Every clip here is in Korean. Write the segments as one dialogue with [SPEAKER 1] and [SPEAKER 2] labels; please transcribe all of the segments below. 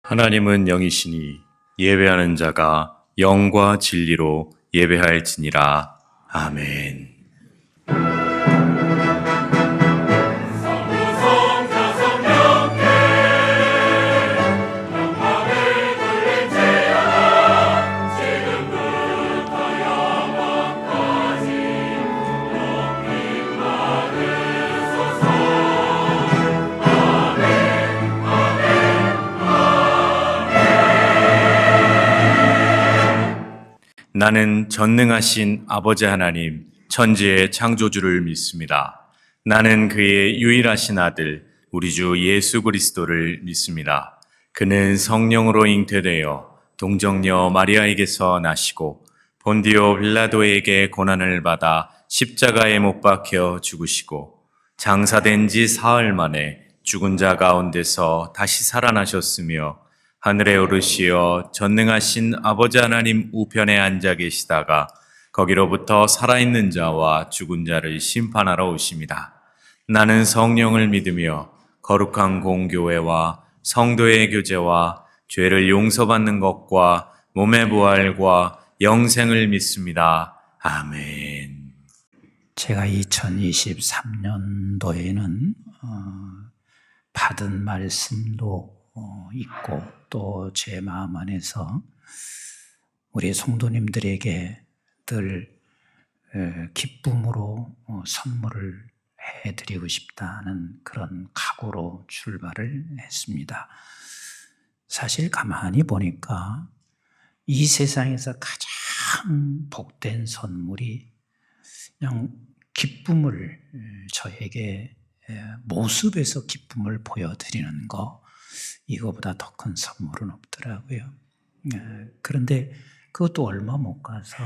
[SPEAKER 1] 하나님은 영이시니 예배하는 자가 영과 진리로 예배할지니라. 아멘. 나는 전능하신 아버지 하나님, 천지의 창조주를 믿습니다. 나는 그의 유일하신 아들, 우리 주 예수 그리스도를 믿습니다. 그는 성령으로 잉태되어 동정녀 마리아에게서 나시고 본디오 빌라도에게 고난을 받아 십자가에 못 박혀 죽으시고 장사된 지 사흘 만에 죽은 자 가운데서 다시 살아나셨으며 하늘에 오르시어 전능하신 아버지 하나님 우편에 앉아 계시다가 거기로부터 살아있는 자와 죽은 자를 심판하러 오십니다. 나는 성령을 믿으며 거룩한 공교회와 성도의 교제와 죄를 용서받는 것과 몸의 부활과 영생을 믿습니다. 아멘.
[SPEAKER 2] 제가 2023년도에는 받은 말씀도 있고 또 제 마음 안에서 우리 성도님들에게 늘 기쁨으로 선물을 해드리고 싶다는 그런 각오로 출발을 했습니다. 사실 가만히 보니까 이 세상에서 가장 복된 선물이 그냥 기쁨을 저에게 모습에서 기쁨을 보여드리는 거, 이거보다 더 큰 선물은 없더라고요. 그런데 그것도 얼마 못 가서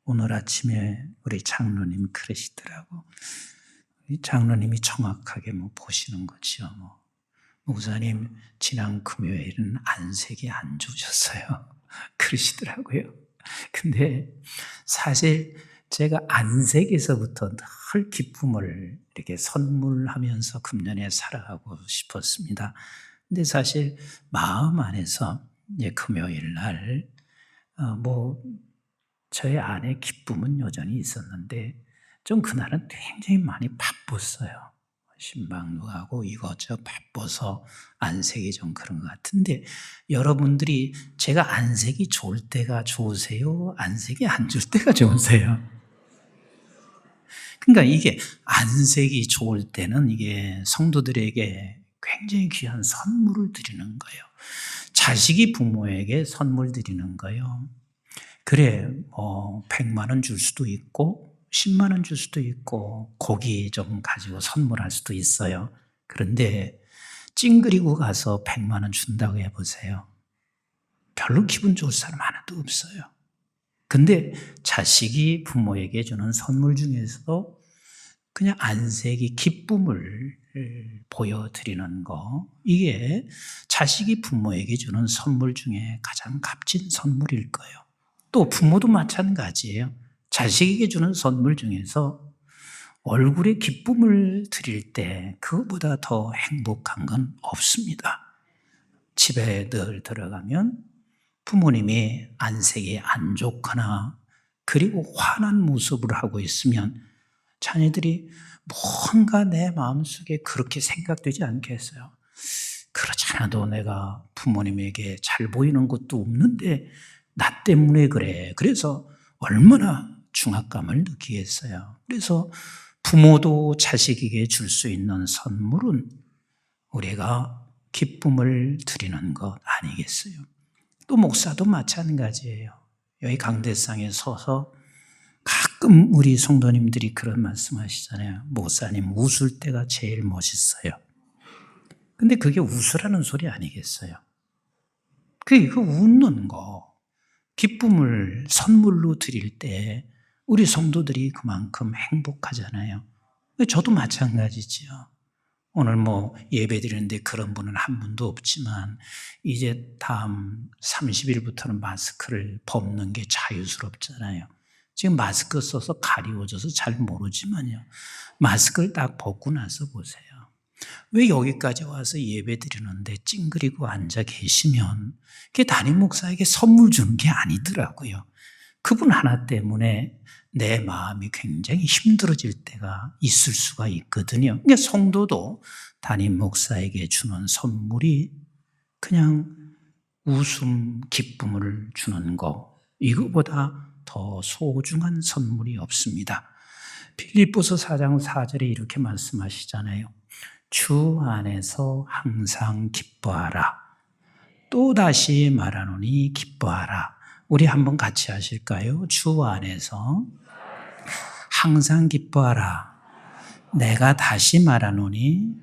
[SPEAKER 2] 오늘 아침에 우리 장로님 그러시더라고. 우리 장로님이 정확하게 보시는 거죠. 목사님 지난 금요일은 안색이 안 좋으셨어요. 그러시더라고요. 근데 사실 제가 안색에서부터 늘 기쁨을 이렇게 선물하면서 금년에 살아가고 싶었습니다. 근데 사실 마음 안에서 금요일 날 저의 안에 기쁨은 여전히 있었는데 좀 그날은 굉장히 많이 바빴어요. 신방도 가고 이것저것 바빠서 안색이 좀 그런 것 같은데, 여러분들이 제가 안색이 좋을 때가 좋으세요? 안색이 안 좋을 때가 좋으세요? 그러니까 이게 안색이 좋을 때는 이게 성도들에게 굉장히 귀한 선물을 드리는 거예요. 자식이 부모에게 선물 드리는 거예요. 그래, 100만 원 줄 수도 있고 10만 원 줄 수도 있고 고기 좀 가지고 선물할 수도 있어요. 그런데 찡그리고 가서 100만 원 준다고 해보세요. 별로 기분 좋을 사람 하나도 없어요. 근데 자식이 부모에게 주는 선물 중에서도 그냥 안색이 기쁨을 보여드리는 거, 이게 자식이 부모에게 주는 선물 중에 가장 값진 선물일 거예요. 또 부모도 마찬가지예요. 자식에게 주는 선물 중에서 얼굴에 기쁨을 드릴 때 그것보다 더 행복한 건 없습니다. 집에 늘 들어가면 부모님이 안색이 안 좋거나 그리고 화난 모습을 하고 있으면 자녀들이 뭔가 내 마음속에 그렇게 생각되지 않겠어요? 그렇지 않아도 내가 부모님에게 잘 보이는 것도 없는데 나 때문에 그래. 그래서 얼마나 중압감을 느끼겠어요. 그래서 부모도 자식에게 줄 수 있는 선물은 우리가 기쁨을 드리는 것 아니겠어요? 또 목사도 마찬가지예요. 여기 강대상에 서서 가끔 우리 성도님들이 그런 말씀하시잖아요. 목사님 웃을 때가 제일 멋있어요. 근데 그게 웃으라는 소리 아니겠어요? 그 웃는 거, 기쁨을 선물로 드릴 때 우리 성도들이 그만큼 행복하잖아요. 저도 마찬가지지요. 오늘 예배 드리는데 그런 분은 한 분도 없지만 이제 다음 30일부터는 마스크를 벗는 게 자유스럽잖아요. 지금 마스크 써서 가리워져서 잘 모르지만요. 마스크를 딱 벗고 나서 보세요. 왜 여기까지 와서 예배 드리는데 찡그리고 앉아 계시면 그게 담임 목사에게 선물 주는 게 아니더라고요. 그분 하나 때문에 내 마음이 굉장히 힘들어질 때가 있을 수가 있거든요. 그러니까 성도도 담임 목사에게 주는 선물이 그냥 웃음, 기쁨을 주는 거, 이거보다 더 소중한 선물이 없습니다. 빌립보서 4장 4절에 이렇게 말씀하시잖아요. 주 안에서 항상 기뻐하라. 또다시 말하노니 기뻐하라. 우리 한번 같이 하실까요? 주 안에서 항상 기뻐하라. 내가 다시 말하노니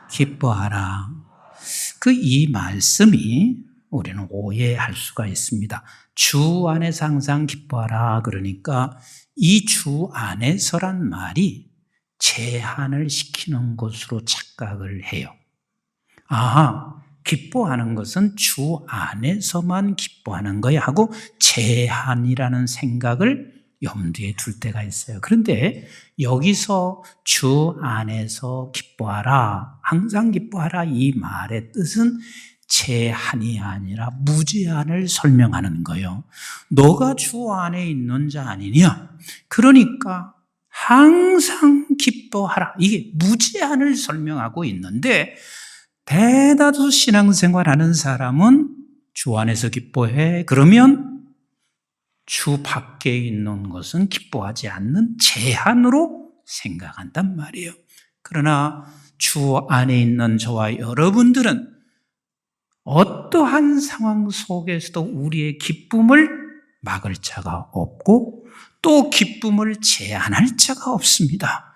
[SPEAKER 2] 기뻐하라. 이 말씀이 우리는 오해할 수가 있습니다. 주 안에서 항상 기뻐하라. 그러니까 이 주 안에서란 말이 제한을 시키는 것으로 착각을 해요. 기뻐하는 것은 주 안에서만 기뻐하는 거야 하고 제한이라는 생각을 염두에 둘 때가 있어요. 그런데 여기서 주 안에서 기뻐하라, 항상 기뻐하라 이 말의 뜻은 제한이 아니라 무제한을 설명하는 거예요. 너가 주 안에 있는 자 아니냐? 그러니까 항상 기뻐하라. 이게 무제한을 설명하고 있는데 대다수 신앙생활하는 사람은 주 안에서 기뻐해. 그러면 주 밖에 있는 것은 기뻐하지 않는 제한으로 생각한단 말이에요. 그러나 주 안에 있는 저와 여러분들은 어떠한 상황 속에서도 우리의 기쁨을 막을 자가 없고 또 기쁨을 제한할 자가 없습니다.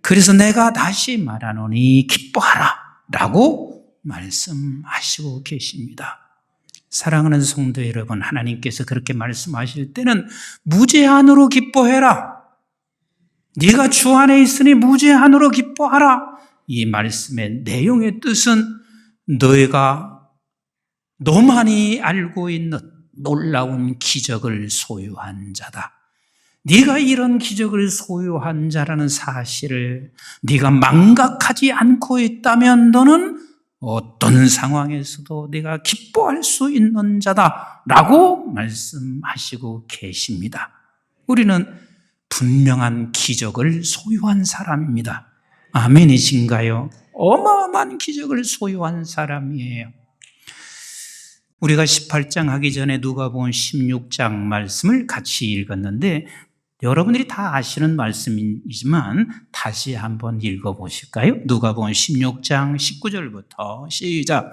[SPEAKER 2] 그래서 내가 다시 말하노니 기뻐하라 라고 말씀하시고 계십니다. 사랑하는 성도 여러분, 하나님께서 그렇게 말씀하실 때는 무제한으로 기뻐해라. 네가 주 안에 있으니 무제한으로 기뻐하라. 이 말씀의 내용의 뜻은 너만이 알고 있는 놀라운 기적을 소유한 자다. 네가 이런 기적을 소유한 자라는 사실을 네가 망각하지 않고 있다면 너는 어떤 상황에서도 네가 기뻐할 수 있는 자다라고 말씀하시고 계십니다. 우리는 분명한 기적을 소유한 사람입니다. 아멘이신가요? 어마어마한 기적을 소유한 사람이에요. 우리가 18장 하기 전에 누가복음 16장 말씀을 같이 읽었는데 여러분들이 다 아시는 말씀이지만 다시 한번 읽어보실까요? 누가복음 16장 19절부터 시작.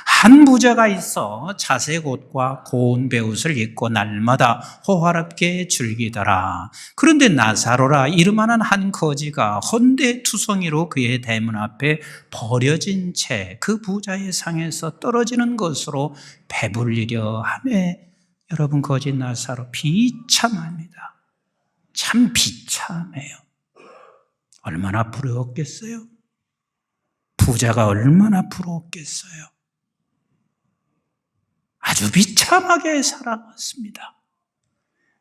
[SPEAKER 2] 한 부자가 있어 자색 옷과 고운 베옷을 입고 날마다 호화롭게 즐기더라. 그런데 나사로라 이름하는 한 거지가 헌데투성이로 그의 대문 앞에 버려진 채 그 부자의 상에서 떨어지는 것으로 배불리려 하며 여러분 거지 나사로 비참합니다. 참 비참해요. 얼마나 부러웠겠어요? 부자가 얼마나 부러웠겠어요? 아주 비참하게 살아왔습니다.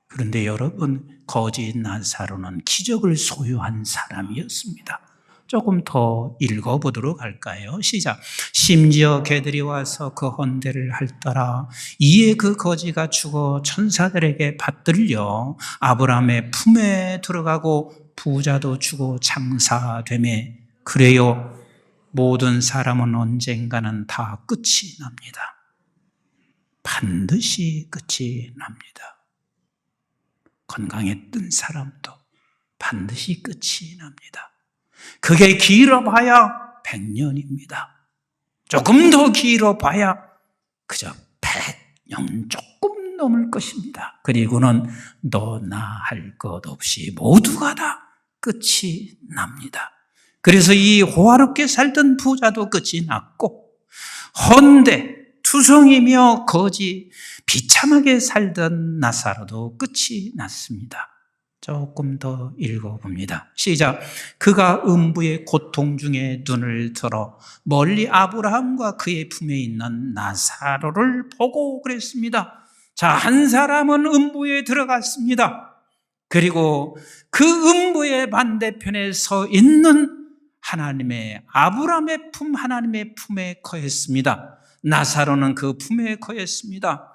[SPEAKER 2] 그런데 여러분, 거지 나사로는 기적을 소유한 사람이었습니다. 조금 더 읽어보도록 할까요? 시작. 심지어 개들이 와서 그 헌대를 핥더라. 이에 그 거지가 죽어 천사들에게 받들려 아브라함의 품에 들어가고 부자도 죽어 장사되매 그래요. 모든 사람은 언젠가는 다 끝이 납니다. 반드시 끝이 납니다. 건강했던 사람도 반드시 끝이 납니다. 그게 길어봐야 100년입니다. 조금 더 길어봐야 그저 100년 조금 넘을 것입니다. 그리고는 너나 할 것 없이 모두가 다 끝이 납니다. 그래서 이 호화롭게 살던 부자도 끝이 났고 헌데 투성이며 거지 비참하게 살던 나사로도 끝이 났습니다. 조금 더 읽어봅니다. 시작. 그가 음부의 고통 중에 눈을 들어 멀리 아브라함과 그의 품에 있는 나사로를 보고 그랬습니다. 자, 한 사람은 음부에 들어갔습니다. 그리고 그 음부의 반대편에 서 있는 하나님의 아브라함의 품 하나님의 품에 거했습니다. 나사로는 그 품에 거했습니다.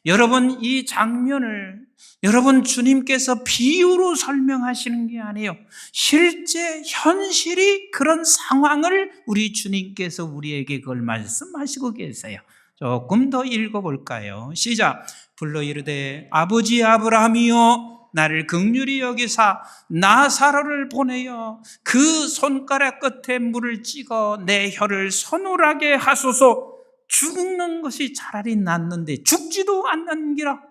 [SPEAKER 2] 여러분 이 장면을 여러분 주님께서 비유로 설명하시는 게 아니에요. 실제 현실이 그런 상황을 우리 주님께서 우리에게 그걸 말씀하시고 계세요. 조금 더 읽어볼까요? 시작. 불러 이르되 아버지 아브라함이여 나를 긍휼히 여기사 나사로를 보내어 그 손가락 끝에 물을 찍어 내 혀를 서늘하게 하소서. 죽는 것이 차라리 낫는데 죽지도 않는기라.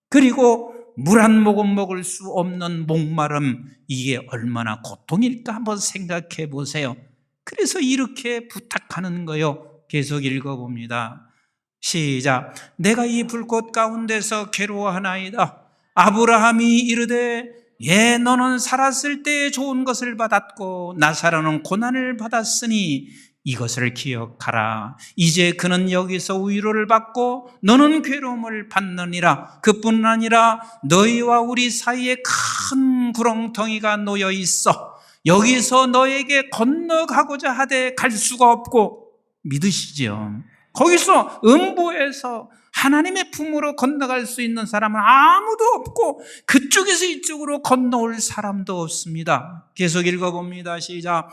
[SPEAKER 2] 그리고 물 한 모금 먹을 수 없는 목마름, 이게 얼마나 고통일까 한번 생각해 보세요. 그래서 이렇게 부탁하는 거예요. 계속 읽어봅니다. 시작. 내가 이 불꽃 가운데서 괴로워하나이다. 아브라함이 이르되 예 너는 살았을 때 좋은 것을 받았고 나사로는 고난을 받았으니 이것을 기억하라. 이제 그는 여기서 위로를 받고 너는 괴로움을 받느니라. 그뿐 아니라 너희와 우리 사이에 큰 구렁텅이가 놓여 있어. 여기서 너에게 건너가고자 하되 갈 수가 없고. 믿으시죠? 거기서 음부에서 하나님의 품으로 건너갈 수 있는 사람은 아무도 없고 그쪽에서 이쪽으로 건너올 사람도 없습니다. 계속 읽어봅니다. 시작.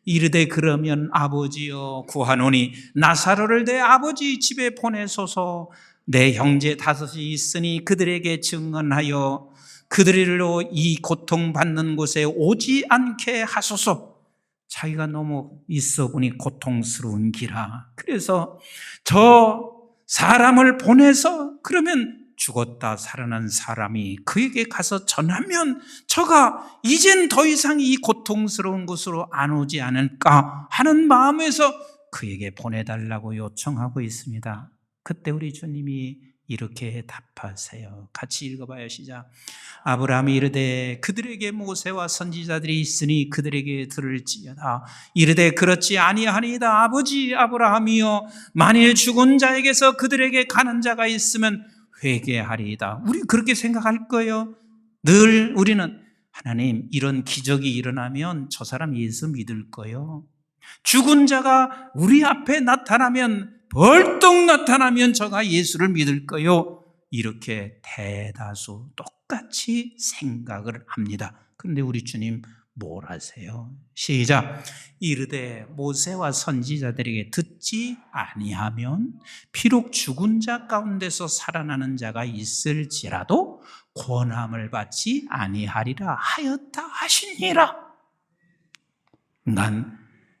[SPEAKER 2] 이르되 그러면 아버지여 구하노니 나사로를 내 아버지 집에 보내소서. 내 형제 다섯이 있으니 그들에게 증언하여 그들로 이 고통받는 곳에 오지 않게 하소서. 자기가 너무 있어 보니 고통스러운 기라. 그래서 저 사람을 보내서 그러면 죽었다 살아난 사람이 그에게 가서 전하면 저가 이젠 더 이상 이 고통스러운 곳으로 안 오지 않을까 하는 마음에서 그에게 보내달라고 요청하고 있습니다. 그때 우리 주님이 이렇게 답하세요. 같이 읽어봐요. 시작. 아브라함이 이르되 그들에게 모세와 선지자들이 있으니 그들에게 들을지어다. 이르되 그렇지 아니하니이다. 아버지 아브라함이여 만일 죽은 자에게서 그들에게 가는 자가 있으면 회개하리이다. 우리 그렇게 생각할 거예요. 늘 우리는 하나님 이런 기적이 일어나면 저 사람 예수 믿을 거예요. 죽은 자가 우리 앞에 나타나면 벌떡 나타나면 저가 예수를 믿을 거요. 이렇게 대다수 똑같이 생각을 합니다. 그런데 우리 주님 뭘 하세요? 시작. 이르되 모세와 선지자들에게 듣지 아니하면 비록 죽은 자 가운데서 살아나는 자가 있을지라도 권함을 받지 아니하리라 하였다 하시니라. 난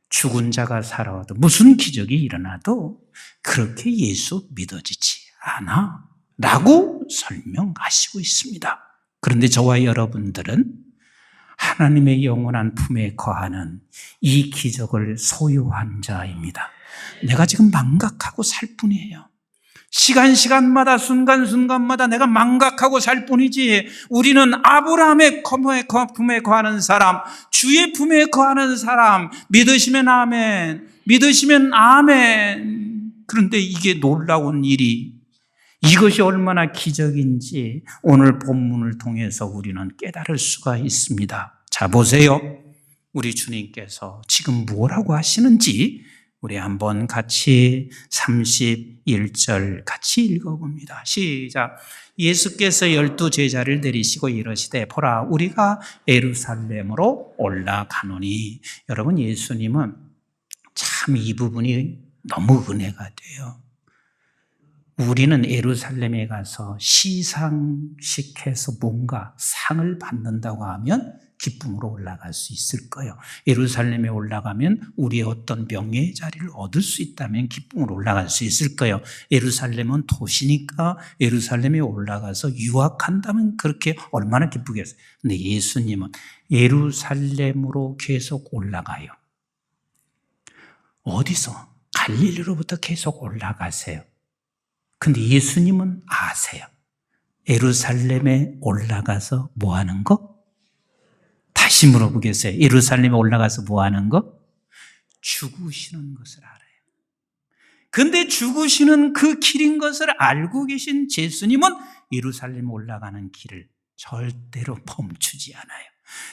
[SPEAKER 2] 죽은 자가 살아와도 무슨 기적이 일어나도 그렇게 예수 믿어지지 않아 라고 설명하시고 있습니다. 그런데 저와 여러분들은 하나님의 영원한 품에 거하는 이 기적을 소유한 자입니다. 내가 지금 망각하고 살 뿐이에요. 시간마다 순간순간마다 내가 망각하고 살 뿐이지 우리는 아브라함의 품에 거하는 사람, 주의 품에 거하는 사람, 믿으시면 아멘, 믿으시면 아멘. 그런데 이게 놀라운 일이 이것이 얼마나 기적인지 오늘 본문을 통해서 우리는 깨달을 수가 있습니다. 자, 보세요. 우리 주님께서 지금 뭐라고 하시는지 우리 한번 같이 31절 같이 읽어봅니다. 시작. 예수께서 12제자를 내리시고 이르시되 보라 우리가 예루살렘으로 올라가노니. 여러분 예수님은 참 이 부분이 너무 은혜가 돼요. 우리는 예루살렘에 가서 시상식해서 뭔가 상을 받는다고 하면 기쁨으로 올라갈 수 있을 거예요. 예루살렘에 올라가면 우리의 어떤 명예의 자리를 얻을 수 있다면 기쁨으로 올라갈 수 있을 거예요. 예루살렘은 도시니까 예루살렘에 올라가서 유학한다면 그렇게 얼마나 기쁘겠어요. 근데 예수님은 예루살렘으로 계속 올라가요. 어디서? 갈릴리로부터 계속 올라가세요. 근데 예수님은 아세요. 예루살렘에 올라가서 뭐 하는 거? 다시 물어보겠어요. 예루살렘에 올라가서 뭐 하는 거? 죽으시는 것을 알아요. 근데 죽으시는 그 길인 것을 알고 계신 예수님은 예루살렘에 올라가는 길을 절대로 멈추지 않아요.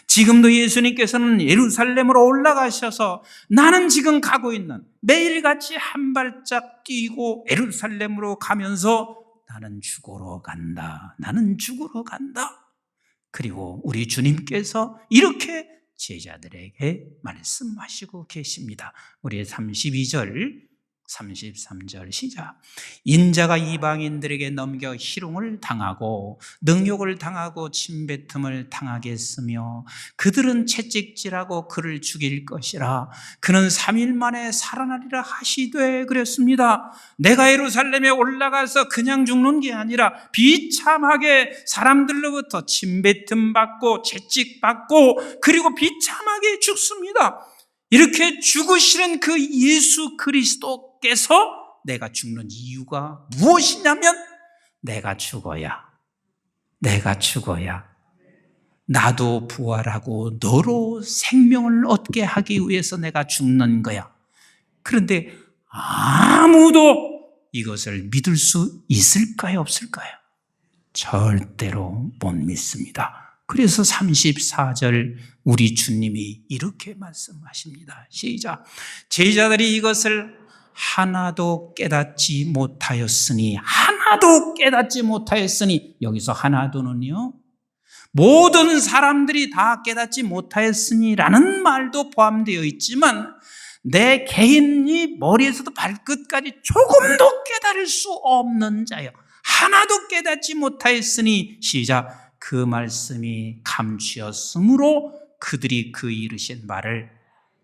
[SPEAKER 2] 지금도 예수님께서는 예루살렘으로 올라가셔서 나는 지금 가고 있는, 매일같이 한 발짝 뛰고 예루살렘으로 가면서 나는 죽으러 간다. 나는 죽으러 간다. 그리고 우리 주님께서 이렇게 제자들에게 말씀하시고 계십니다. 우리 32절, 33절 시작. 인자가 이방인들에게 넘겨 희롱을 당하고 능욕을 당하고 침뱉음을 당하겠으며 그들은 채찍질하고 그를 죽일 것이라. 그는 3일 만에 살아나리라 하시되 그랬습니다. 내가 예루살렘에 올라가서 그냥 죽는 게 아니라 비참하게 사람들로부터 침뱉음 받고 채찍 받고 그리고 비참하게 죽습니다. 이렇게 죽으시는 그 예수 그리스도께서 내가 죽는 이유가 무엇이냐면 내가 죽어야 나도 부활하고 너로 생명을 얻게 하기 위해서 내가 죽는 거야. 그런데 아무도 이것을 믿을 수 있을까요? 없을까요? 절대로 못 믿습니다. 그래서 34절 우리 주님이 이렇게 말씀하십니다. 시작. 제자들이 이것을 하나도 깨닫지 못하였으니, 여기서 하나도는요, 모든 사람들이 다 깨닫지 못하였으니라는 말도 포함되어 있지만 내 개인이 머리에서도 발끝까지 조금도 깨달을 수 없는 자요, 하나도 깨닫지 못하였으니, 시작. 그 말씀이 감추었으므로 그들이 그 이르신 말을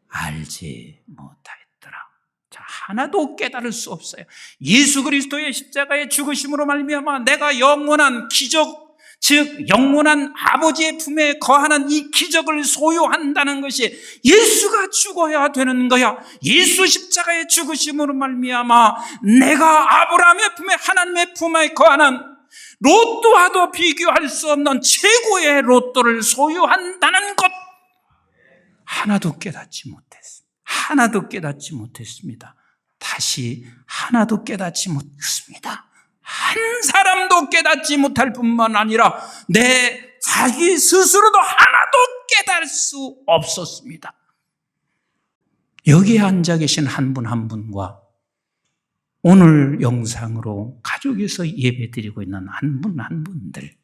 [SPEAKER 2] 알지 못하였더라. 자, 하나도 깨달을 수 없어요. 예수 그리스도의 십자가의 죽으심으로 말미암아 내가 영원한 기적, 즉 영원한 아버지의 품에 거하는 이 기적을 소유한다는 것이 예수가 죽어야 되는 거야. 예수 십자가의 죽으심으로 말미암아 내가 아브라함의 품에, 하나님의 품에 거하는 로또와도 비교할 수 없는 최고의 로또를 소유한다는 것, 하나도 깨닫지 못했습니다. 다시 하나도 깨닫지 못했습니다. 한 사람도 깨닫지 못할 뿐만 아니라 내 자기 스스로도 하나도 깨달을 수 없었습니다. 여기에 앉아 계신 한 분 한 분과 오늘 영상으로 가족에서 예배드리고 있는 한 분 한 분들,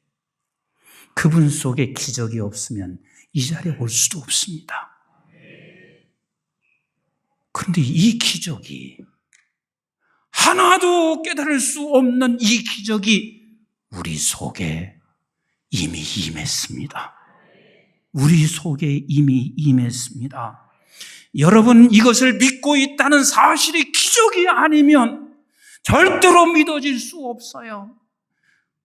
[SPEAKER 2] 그분 속에 기적이 없으면 이 자리에 올 수도 없습니다. 그런데 이 기적이, 하나도 깨달을 수 없는 이 기적이 우리 속에 이미 임했습니다. 여러분, 이것을 믿고 있다는 사실이 기적이 아니면 절대로 믿어질 수 없어요.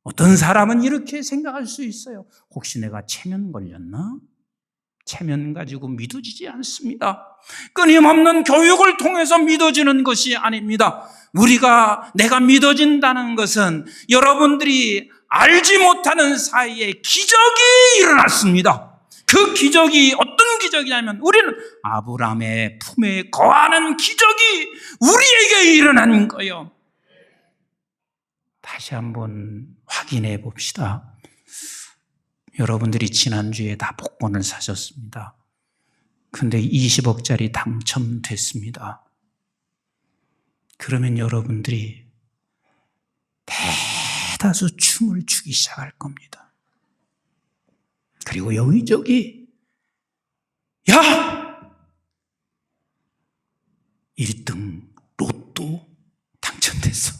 [SPEAKER 2] 어떤 사람은 이렇게 생각할 수 있어요. 혹시 내가 체면 걸렸나? 체면 가지고 믿어지지 않습니다. 끊임없는 교육을 통해서 믿어지는 것이 아닙니다. 내가 믿어진다는 것은 여러분들이 알지 못하는 사이에 기적이 일어났습니다. 그 기적이 어떤 기적이냐면 우리는 아브라함의 품에 거하는 기적이 우리에게 일어난 거예요. 다시 한번 확인해 봅시다. 여러분들이 지난주에 다 복권을 사셨습니다. 근데 20억짜리 당첨됐습니다. 그러면 여러분들이 대다수 춤을 추기 시작할 겁니다. 그리고 여기저기, 야! 1등 로또 당첨됐어.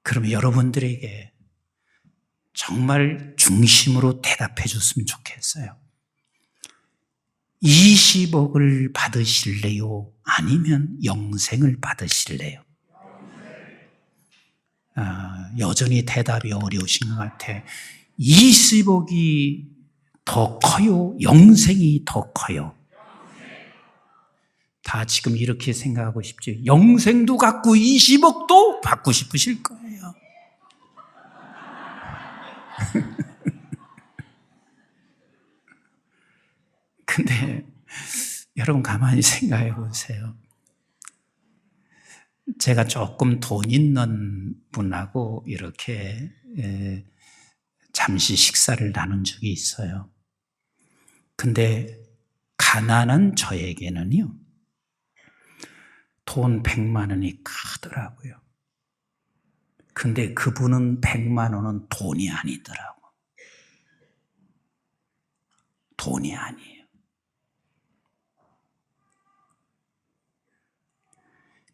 [SPEAKER 2] 그러면 여러분들에게 정말 중심으로 대답해 줬으면 좋겠어요. 20억을 받으실래요? 아니면 영생을 받으실래요? 여전히 대답이 어려우신 것 같아. 20억이 더 커요? 영생이 더 커요? 다 지금 이렇게 생각하고 싶죠. 영생도 갖고 20억도 받고 싶으실 거예요. 근데 여러분 가만히 생각해 보세요. 제가 조금 돈 있는 분하고 이렇게 잠시 식사를 나눈 적이 있어요. 근데 가난한 저에게는요, 돈 100만 원이 크더라고요. 근데 그분은 100만 원은 돈이 아니더라고. 돈이 아니에요.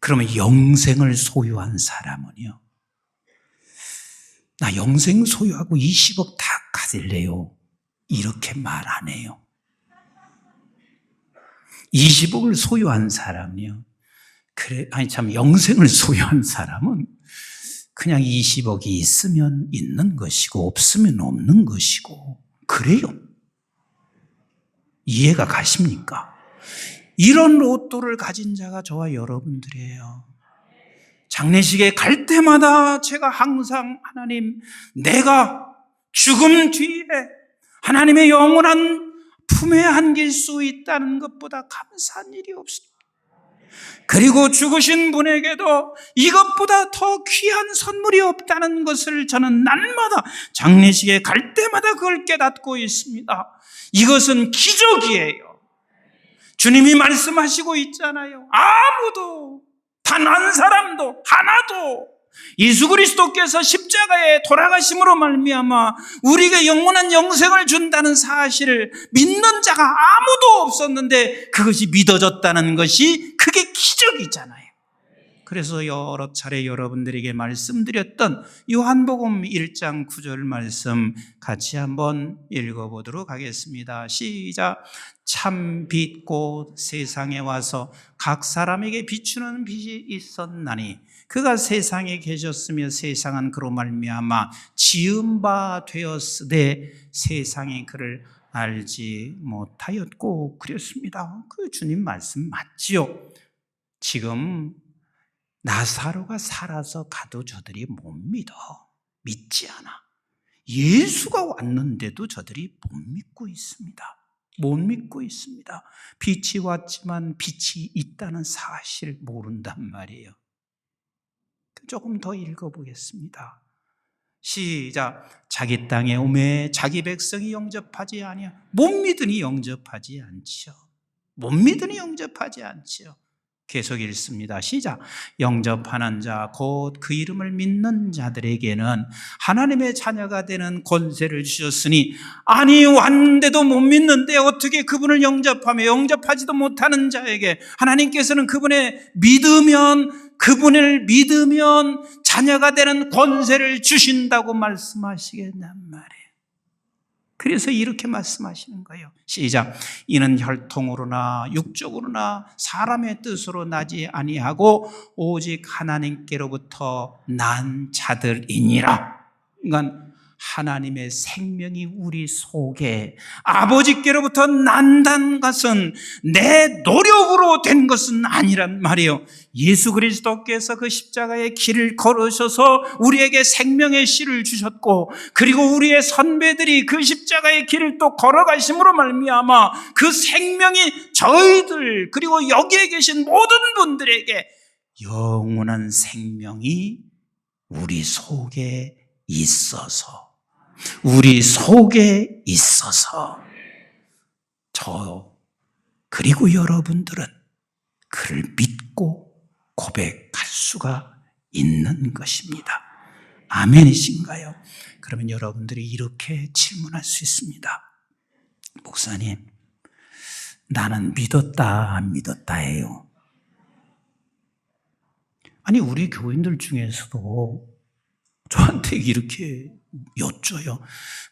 [SPEAKER 2] 그러면 영생을 소유한 사람은요, 나 영생 소유하고 20억 다 가질래요, 이렇게 말 안 해요. 20억을 소유한 사람이요, 영생을 소유한 사람은 그냥 20억이 있으면 있는 것이고 없으면 없는 것이고 그래요. 이해가 가십니까? 이런 로또를 가진 자가 저와 여러분들이에요. 장례식에 갈 때마다 제가 항상 하나님, 내가 죽음 뒤에 하나님의 영원한 품에 안길 수 있다는 것보다 감사한 일이 없습니다. 그리고 죽으신 분에게도 이것보다 더 귀한 선물이 없다는 것을 저는 날마다 장례식에 갈 때마다 그걸 깨닫고 있습니다. 이것은 기적이에요. 주님이 말씀하시고 있잖아요. 아무도, 단 한 사람도, 하나도 예수 그리스도께서 십자가에 돌아가심으로 말미암아 우리에게 영원한 영생을 준다는 사실을 믿는 자가 아무도 없었는데 그것이 믿어졌다는 것이 그게 기적이잖아요. 그래서 여러 차례 여러분들에게 말씀드렸던 요한복음 1장 9절 말씀 같이 한번 읽어보도록 하겠습니다. 시작. 참 빛 곧 세상에 와서 각 사람에게 비추는 빛이 있었나니 그가 세상에 계셨으며 세상은 그로 말미암아 지은 바 되었으되 세상이 그를 알지 못하였고 그랬습니다. 그 주님 말씀 맞지요? 지금 나사로가 살아서 가도 저들이 못 믿어. 믿지 않아. 예수가 왔는데도 저들이 못 믿고 있습니다. 못 믿고 있습니다. 빛이 왔지만 빛이 있다는 사실을 모른단 말이에요. 조금 더 읽어보겠습니다. 시작. 자기 땅에 오매 자기 백성이 영접하지 아니하. 못 믿으니 영접하지 않지요. 못 믿으니 영접하지 않지요. 계속 읽습니다. 시작. 영접하는 자 곧 그 이름을 믿는 자들에게는 하나님의 자녀가 되는 권세를 주셨으니 아니 왔는데도 못 믿는데 어떻게 그분을 영접하며 영접하지도 못하는 자에게 하나님께서는 그분을 믿으면 자녀가 되는 권세를 주신다고 말씀하시겠단 말이에요. 그래서 이렇게 말씀하시는 거예요. 시작. 이는 혈통으로나 육적으로나 사람의 뜻으로 나지 아니하고 오직 하나님께로부터 난 자들이니라. 그러니까 하나님의 생명이 우리 속에 아버지께로부터 난다는 것은 내 노력으로 된 것은 아니란 말이에요. 예수 그리스도께서 그 십자가의 길을 걸으셔서 우리에게 생명의 씨를 주셨고 그리고 우리의 선배들이 그 십자가의 길을 또 걸어가심으로 말미암아 그 생명이 저희들 그리고 여기에 계신 모든 분들에게 영원한 생명이 우리 속에 있어서 저 그리고 여러분들은 그를 믿고 고백할 수가 있는 것입니다. 아멘이신가요? 그러면 여러분들이 이렇게 질문할 수 있습니다. 목사님, 나는 믿었다 안 믿었다예요. 아니 우리 교인들 중에서도 저한테 이렇게 여쭤요.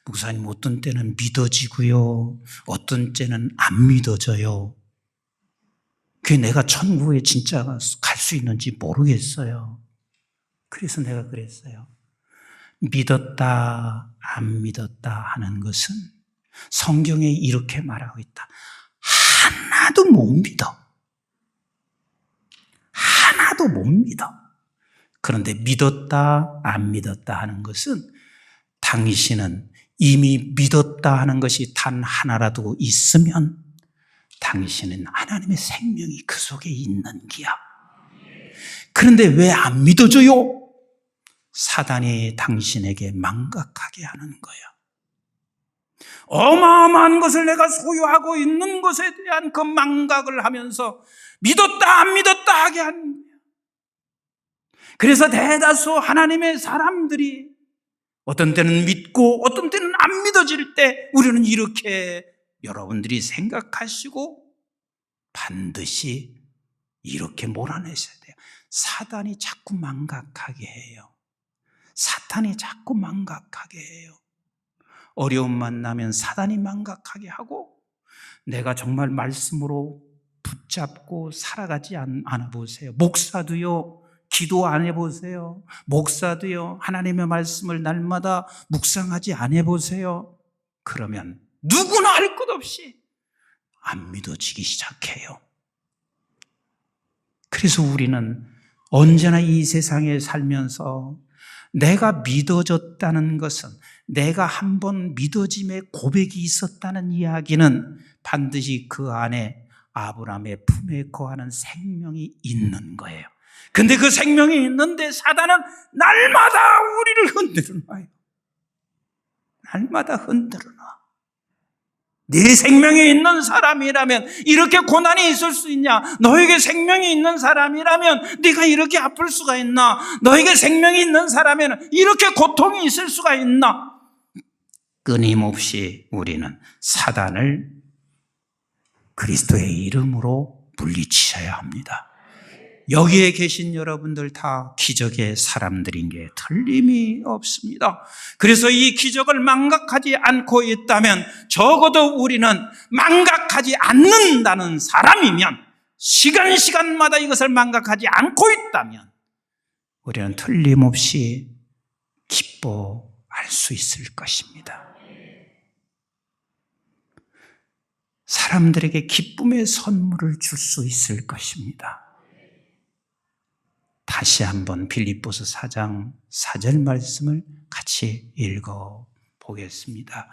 [SPEAKER 2] 목사님, 어떤 때는 믿어지고요, 어떤 때는 안 믿어져요. 그게 내가 천국에 진짜 갈 수 있는지 모르겠어요. 그래서 내가 그랬어요. 믿었다 안 믿었다 하는 것은 성경에 이렇게 말하고 있다. 하나도 못 믿어. 하나도 못 믿어. 그런데 믿었다 안 믿었다 하는 것은 당신은 이미 믿었다 하는 것이 단 하나라도 있으면 당신은 하나님의 생명이 그 속에 있는 기야. 그런데 왜 안 믿어져요? 사단이 당신에게 망각하게 하는 거야. 어마어마한 것을 내가 소유하고 있는 것에 대한 그 망각을 하면서 믿었다 안 믿었다 하게 하는 거예요. 그래서 대다수 하나님의 사람들이 어떤 때는 믿고 어떤 때는 안 믿어질 때 우리는 이렇게 여러분들이 생각하시고 반드시 이렇게 몰아내셔야 돼요. 사단이 자꾸 망각하게 해요. 사탄이 자꾸 망각하게 해요. 어려움 만나면 사단이 망각하게 하고 내가 정말 말씀으로 붙잡고 살아가지 않아 보세요. 목사도요. 기도 안 해보세요. 목사도요. 하나님의 말씀을 날마다 묵상하지 안 해보세요. 그러면 누구나 할 것 없이 안 믿어지기 시작해요. 그래서 우리는 언제나 이 세상에 살면서 내가 믿어졌다는 것은, 내가 한번 믿어짐의 고백이 있었다는 이야기는 반드시 그 안에 아브라함의 품에 거하는 생명이 있는 거예요. 근데 그 생명이 있는데 사단은 날마다 우리를 흔들어 놔요. 날마다 흔들어 놔. 네 생명이 있는 사람이라면 이렇게 고난이 있을 수 있냐? 너에게 생명이 있는 사람이라면 네가 이렇게 아플 수가 있나? 너에게 생명이 있는 사람에는 이렇게 고통이 있을 수가 있나? 끊임없이 우리는 사단을 그리스도의 이름으로 물리치셔야 합니다. 여기에 계신 여러분들 다 기적의 사람들인 게 틀림이 없습니다. 그래서 이 기적을 망각하지 않고 있다면, 적어도 우리는 망각하지 않는다는 사람이면, 시간마다 이것을 망각하지 않고 있다면 우리는 틀림없이 기뻐할 수 있을 것입니다. 사람들에게 기쁨의 선물을 줄 수 있을 것입니다. 다시 한번 빌립보서 4장 4절 말씀을 같이 읽어보겠습니다.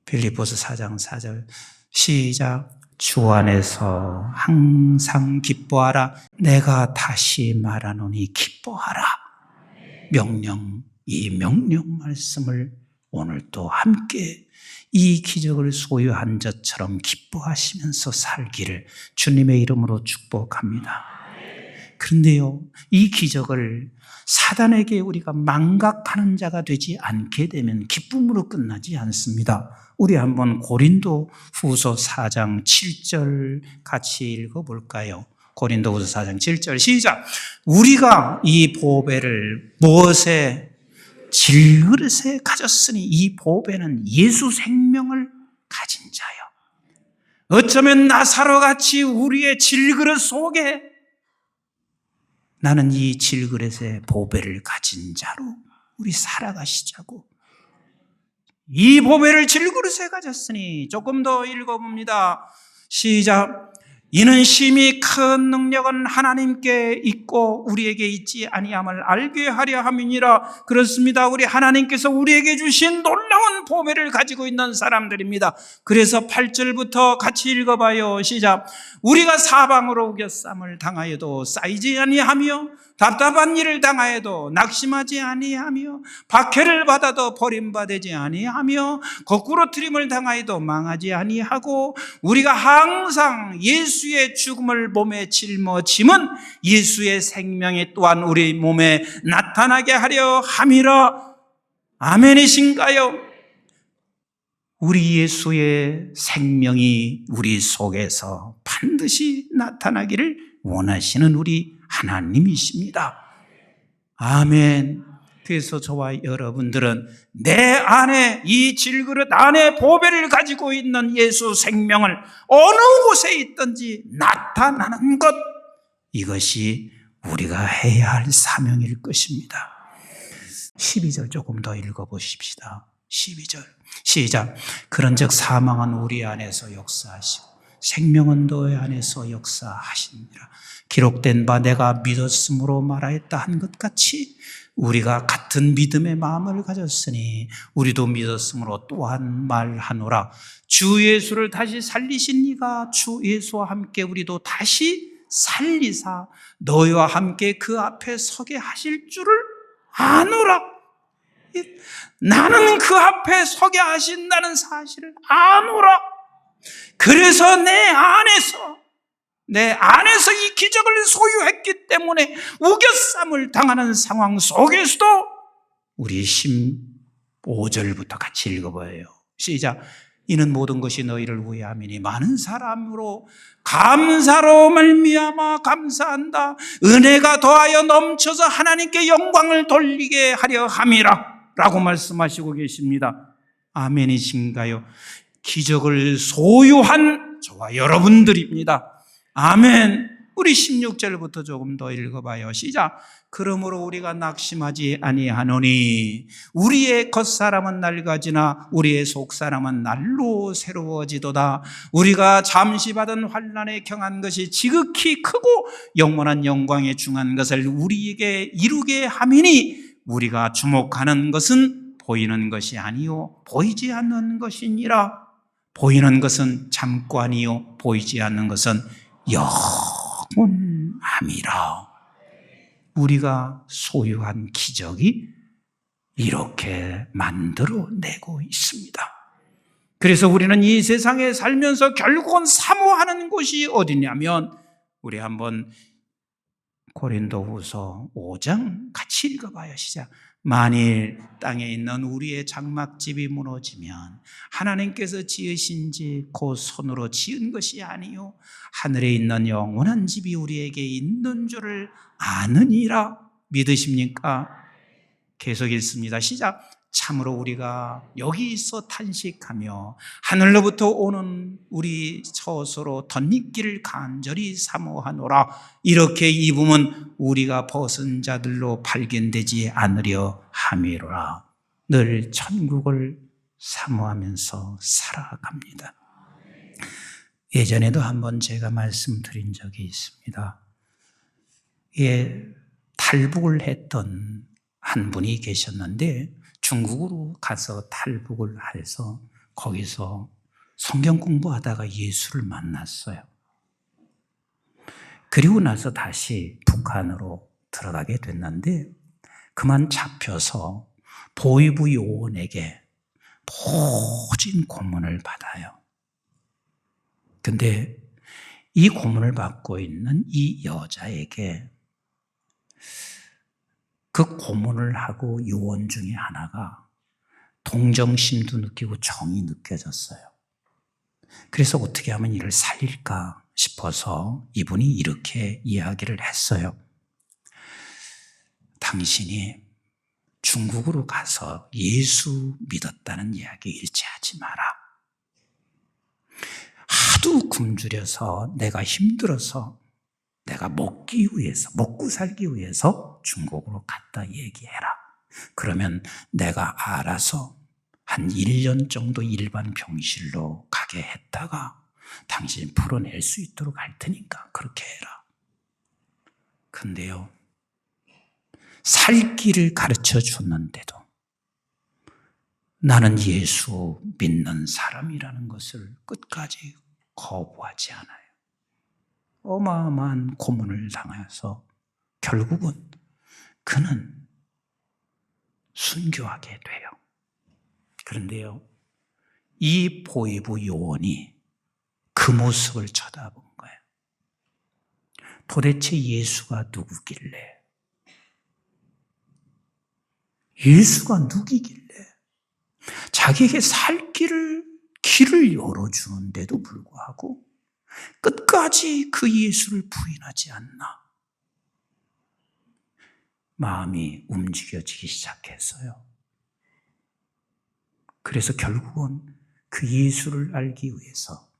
[SPEAKER 2] 빌립보서 4장 4절 시작. 주 안에서 항상 기뻐하라. 내가 다시 말하노니 기뻐하라. 이 명령 말씀을 오늘 또 함께 이 기적을 소유한 자처럼 기뻐하시면서 살기를 주님의 이름으로 축복합니다. 그런데요, 이 기적을 사단에게 우리가 망각하는 자가 되지 않게 되면 기쁨으로 끝나지 않습니다. 우리 한번 고린도 후서 4장 7절 같이 읽어볼까요? 고린도 후서 4장 7절 시작. 우리가 이 보배를 무엇에? 질그릇에 가졌으니 이 보배는 예수 생명을 가진 자요. 어쩌면 나사로같이 우리의 질그릇 속에 나는 이 질그릇의 보배를 가진 자로 우리 살아가시자고. 이 보배를 질그릇에 가졌으니, 조금 더 읽어봅니다. 시작. 이는 심히 큰 능력은 하나님께 있고 우리에게 있지 아니함을 알게 하려 함이니라. 그렇습니다. 우리 하나님께서 우리에게 주신 놀라운 보배를 가지고 있는 사람들입니다. 그래서 8절부터 같이 읽어봐요. 시작. 우리가 사방으로 우겨쌈을 당하여도 쌓이지 아니하며 답답한 일을 당하여도 낙심하지 아니하며 박해를 받아도 버림받지 아니하며 거꾸로 트림을 당하여도 망하지 아니하고 우리가 항상 예수의 죽음을 몸에 짊어짐은 예수의 생명이 또한 우리 몸에 나타나게 하려 함이라. 아멘이신가요? 우리 예수의 생명이 우리 속에서 반드시 나타나기를 원하시는 우리 하나님이십니다. 아멘. 그래서 저와 여러분들은 내 안에, 이 질그릇 안에 보배를 가지고 있는 예수 생명을 어느 곳에 있든지 나타나는 것, 이것이 우리가 해야 할 사명일 것입니다. 12절 조금 더 읽어보십시다. 12절 시작. 그런즉 사망은 우리 안에서 역사하시고 생명은 너희 안에서 역사하시니라. 기록된 바 내가 믿었으므로 말하였다 한 것 같이 우리가 같은 믿음의 마음을 가졌으니 우리도 믿었으므로 또한 말하노라. 주 예수를 다시 살리신 이가 주 예수와 함께 우리도 다시 살리사 너희와 함께 그 앞에 서게 하실 줄을 아노라. 했듯 나는 그 앞에 서게 하신다는 사실을 아노라. 그래서 내 안에서 이 기적을 소유했기 때문에 우겨쌈을 당하는 상황 속에서도 우리 15절부터 같이 읽어봐요. 시작. 이는 모든 것이 너희를 위해 함이니 많은 사람으로 감사로 말미암아 감사한다. 은혜가 더하여 넘쳐서 하나님께 영광을 돌리게 하려 함이라 라고 말씀하시고 계십니다. 아멘이신가요? 기적을 소유한 저와 여러분들입니다. 아멘. 우리 16절부터 조금 더 읽어봐요. 시작. 그러므로 우리가 낙심하지 아니하노니 우리의 겉사람은 낡아지나 우리의 속사람은 날로 새로워지도다. 우리가 잠시 받은 환난에 경한 것이 지극히 크고 영원한 영광에 중한 것을 우리에게 이루게 함이니 우리가 주목하는 것은 보이는 것이 아니요 보이지 않는 것이니라. 보이는 것은 잠깐이요 보이지 않는 것은 영원함이라. 우리가 소유한 기적이 이렇게 만들어내고 있습니다. 그래서 우리는 이 세상에 살면서 결국은 사모하는 곳이 어디냐면, 우리 한번 고린도후서 5장 같이 읽어봐요. 시작. 만일 땅에 있는 우리의 장막집이 무너지면 하나님께서 지으신 집 곧 손으로 지은 것이 아니요 하늘에 있는 영원한 집이 우리에게 있는 줄을 아느니라. 믿으십니까? 계속 읽습니다. 시작. 참으로 우리가 여기 있어 탄식하며 하늘로부터 오는 우리 처소로 덧입기를 간절히 사모하노라. 이렇게 입으면 우리가 벗은 자들로 발견되지 않으려 함이로라. 늘 천국을 사모하면서 살아갑니다. 예전에도 한번 제가 말씀드린 적이 있습니다. 탈북을 했던 한 분이 계셨는데 중국으로 가서 탈북을 해서 거기서 성경 공부하다가 예수를 만났어요. 그리고 나서 다시 북한으로 들어가게 됐는데 그만 잡혀서 보위부 요원에게 모진 고문을 받아요. 근데 이 고문을 받고 있는 이 여자에게 그 고문을 하고 요원 중에 하나가 동정심도 느끼고 정이 느껴졌어요. 그래서 어떻게 하면 이를 살릴까 싶어서 이분이 이렇게 이야기를 했어요. 당신이 중국으로 가서 예수 믿었다는 이야기 일치하지 마라. 하도 굶주려서 내가 힘들어서 내가 먹고 살기 위해서 중국으로 갔다 얘기해라. 그러면 내가 알아서 한 1년 정도 일반 병실로 가게 했다가 당신이 풀어낼 수 있도록 할 테니까 그렇게 해라. 근데요, 살 길을 가르쳐 줬는데도 나는 예수 믿는 사람이라는 것을 끝까지 거부하지 않아요. 어마어마한 고문을 당해서 결국은 그는 순교하게 돼요. 그런데요, 이 보위부 요원이 그 모습을 쳐다본 거예요. 도대체 예수가 누구길래? 예수가 누구길래 자기에게 살 길을 열어주는데도 불구하고 끝까지 그 예수를 부인하지 않나? 마음이 움직여지기 시작했어요. 그래서 결국은 그 예수를 알기 위해서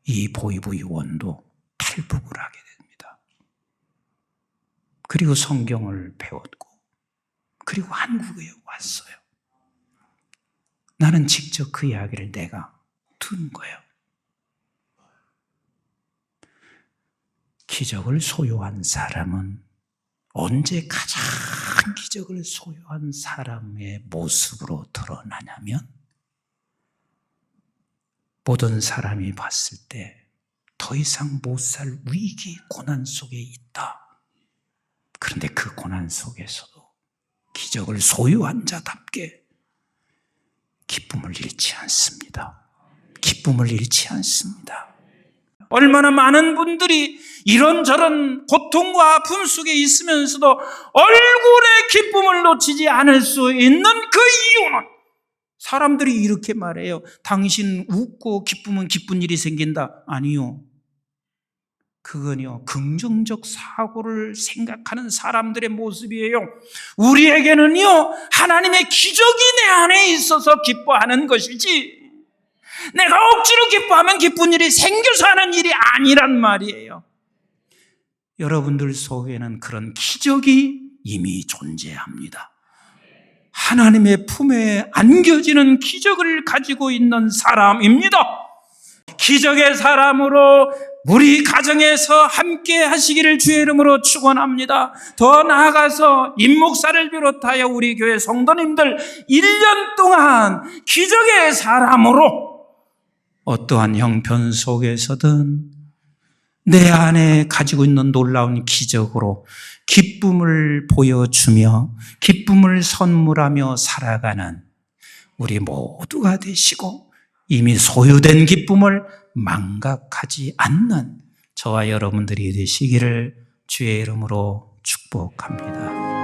[SPEAKER 2] 이 보위부 요원도 탈북을 하게 됩니다. 그리고 성경을 배웠고 그리고 한국에 왔어요. 나는 직접 그 이야기를 내가 들은 거예요. 기적을 소유한 사람은 언제 가장 기적을 소유한 사람의 모습으로 드러나냐면 모든 사람이 봤을 때 더 이상 못 살 위기, 고난 속에 있다. 그런데 그 고난 속에서도 기적을 기적을 소유한 자답게 기쁨을 잃지 않습니다. 기쁨을 잃지 않습니다. 얼마나 많은 분들이 이런저런 고통과 아픔 속에 있으면서도 얼굴의 기쁨을 놓치지 않을 수 있는 그 이유는, 사람들이 이렇게 말해요. 당신 웃고 기쁘면 기쁜 일이 생긴다. 아니요. 그건요, 긍정적 사고를 생각하는 사람들의 모습이에요. 우리에게는요, 하나님의 기적이 내 안에 있어서 기뻐하는 것이지, 내가 억지로 기뻐하면 기쁜 일이 생겨서 하는 일이 아니란 말이에요. 여러분들 속에는 그런 기적이 이미 존재합니다. 하나님의 품에 안겨지는 기적을 가지고 있는 사람입니다. 기적의 사람으로 우리 가정에서 함께 하시기를 주의 이름으로 축원합니다. 더 나아가서 임 목사를 비롯하여 우리 교회 성도님들 1년 동안 기적의 사람으로 어떠한 형편 속에서든 내 안에 가지고 있는 놀라운 기적으로 기쁨을 보여주며 기쁨을 선물하며 살아가는 우리 모두가 되시고, 이미 소유된 기쁨을 망각하지 않는 저와 여러분들이 되시기를 주의 이름으로 축복합니다.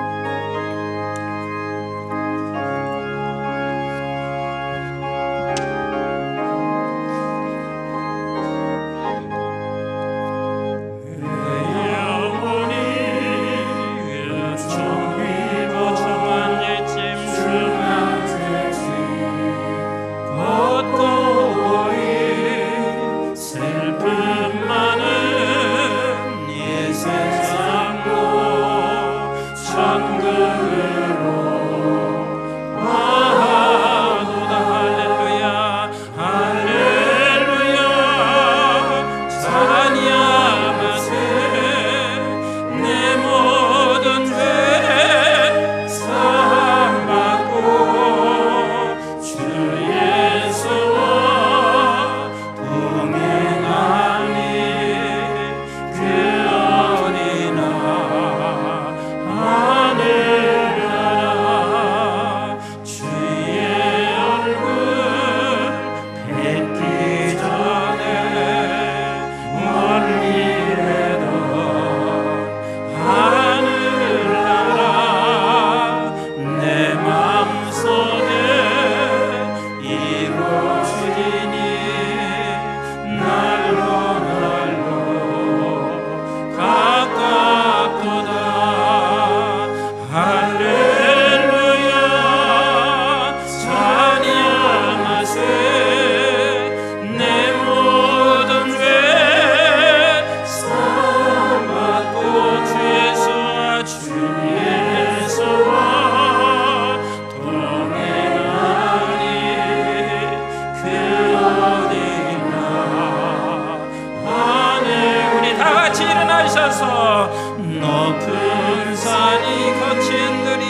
[SPEAKER 2] 높은 산이 거친 들이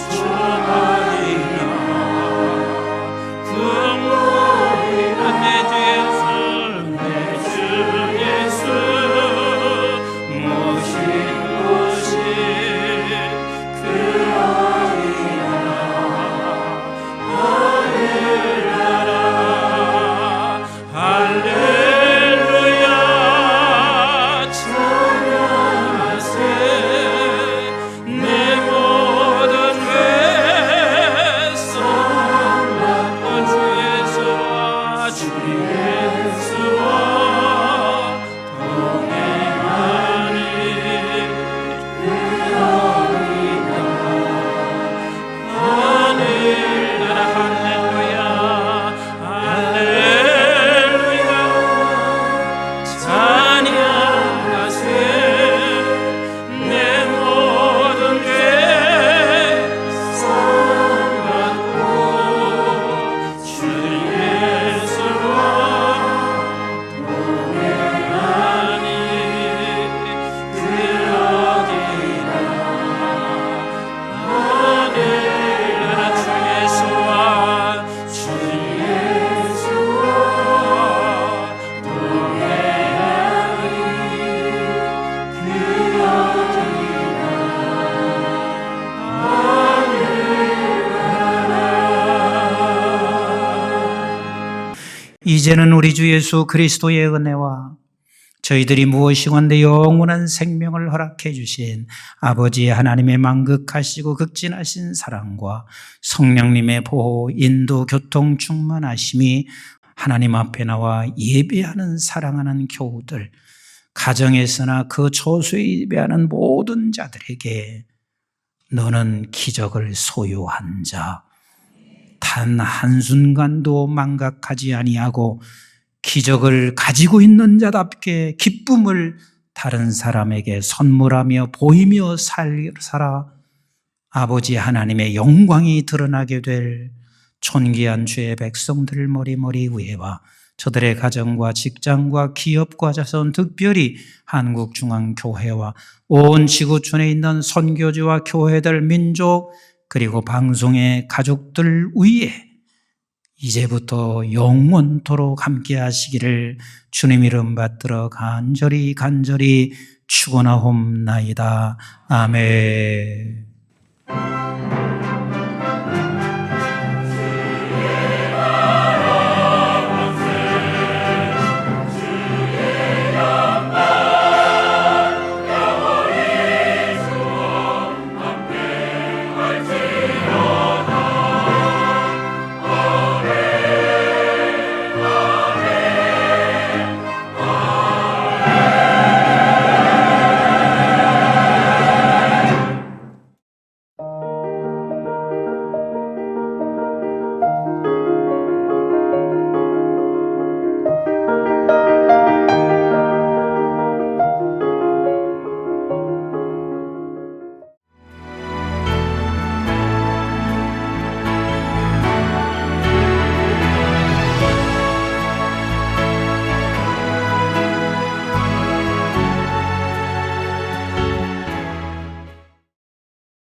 [SPEAKER 2] 좁아이나 그 모든 내 주 예수 모신 곳이 그 어디나 하늘나라. 할렐루야 이제는 우리 주 예수 그리스도의 은혜와 저희들이 무엇이건대 영원한 생명을 허락해 주신 아버지 하나님의 만극하시고 극진하신 사랑과 성령님의 보호, 인도, 교통, 충만하심이 하나님 앞에 나와 예배하는 사랑하는 교우들, 가정에서나 그 초소에 예배하는 모든 자들에게 너는 기적을 소유한 자, 단 한순간도 망각하지 아니하고 기적을 가지고 있는 자답게 기쁨을 다른 사람에게 선물하며 보이며 살아 아버지 하나님의 영광이 드러나게 될 존귀한 주의 백성들 머리머리 위에와 저들의 가정과 직장과 기업과 자손, 특별히 한국중앙교회와 온 지구촌에 있는 선교지와 교회들, 민족, 그리고 방송의 가족들 위에 이제부터 영원토록 함께 하시기를 주님 이름 받들어 간절히 축원하옵나이다. 아멘.